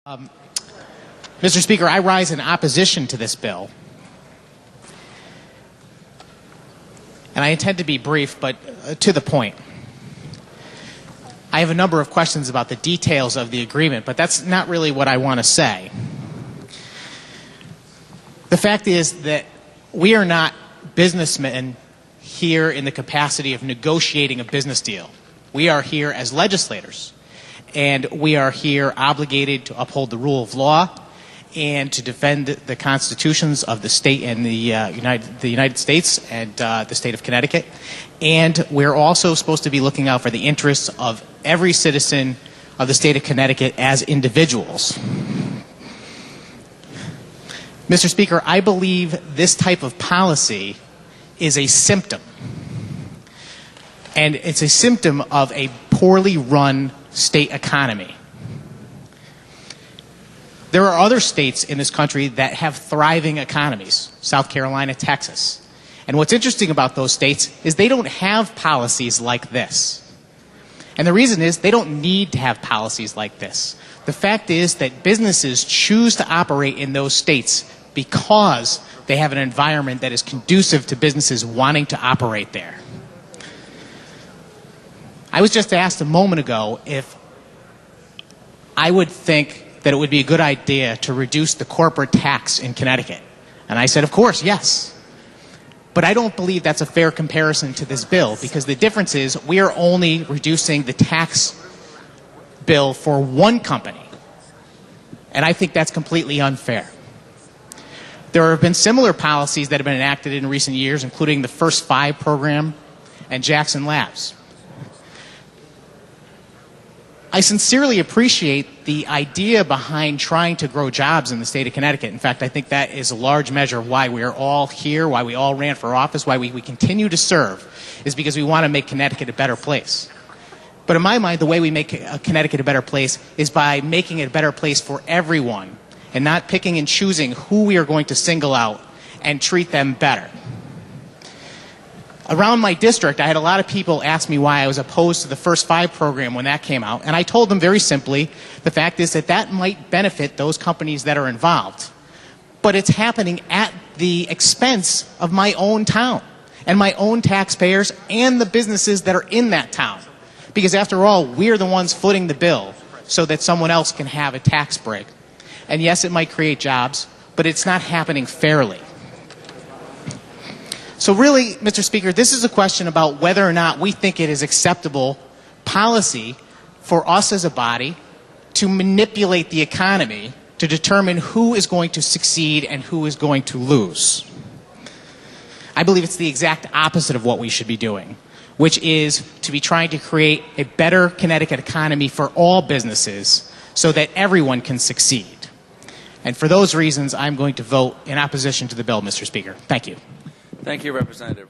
Mr. Speaker, I rise in opposition to this bill. And I intend to be brief, but to the point. I have a number of questions about the details of the agreement, but that's not really what I want to say. The fact is that we are not businessmen here in the capacity of negotiating a business deal. We are here as legislators, and we are here obligated to uphold the rule of law and to defend the constitutions of the state and the United States and the state of Connecticut. And we're also supposed to be looking out for the interests of every citizen of the state of Connecticut as individuals. Mr. Speaker, I believe this type of policy is a symptom. And it's a symptom of a poorly run state economy. There are other states in this country that have thriving economies, South Carolina, Texas. And what's interesting about those states is they don't have policies like this. And the reason is they don't need to have policies like this. The fact is that businesses choose to operate in those states because they have an environment that is conducive to businesses wanting to operate there. I was just asked a moment ago if I would think that it would be a good idea to reduce the corporate tax in Connecticut. And I said, of course, yes. But I don't believe that's a fair comparison to this bill, because the difference is we are only reducing the tax bill for one company. And I think that's completely unfair. There have been similar policies that have been enacted in recent years, including the First Five program and Jackson Labs. I sincerely appreciate the idea behind trying to grow jobs in the state of Connecticut. In fact, I think that is a large measure of why we are all here, why we all ran for office, why we continue to serve, is because we want to make Connecticut a better place. But in my mind, the way we make Connecticut a better place is by making it a better place for everyone and not picking and choosing who we are going to single out and treat them better. Around my district, I had a lot of people ask me why I was opposed to the First Five program when that came out, and I told them very simply, the fact is that that might benefit those companies that are involved. But it's happening at the expense of my own town and my own taxpayers and the businesses that are in that town. Because after all, we're the ones footing the bill so that someone else can have a tax break. And yes, it might create jobs, but it's not happening fairly. So really, Mr. Speaker, this is a question about whether or not we think it is acceptable policy for us as a body to manipulate the economy to determine who is going to succeed and who is going to lose. I believe it's the exact opposite of what we should be doing, which is to be trying to create a better Connecticut economy for all businesses so that everyone can succeed. And for those reasons, I'm going to vote in opposition to the bill, Mr. Speaker. Thank you. Thank you, Representative.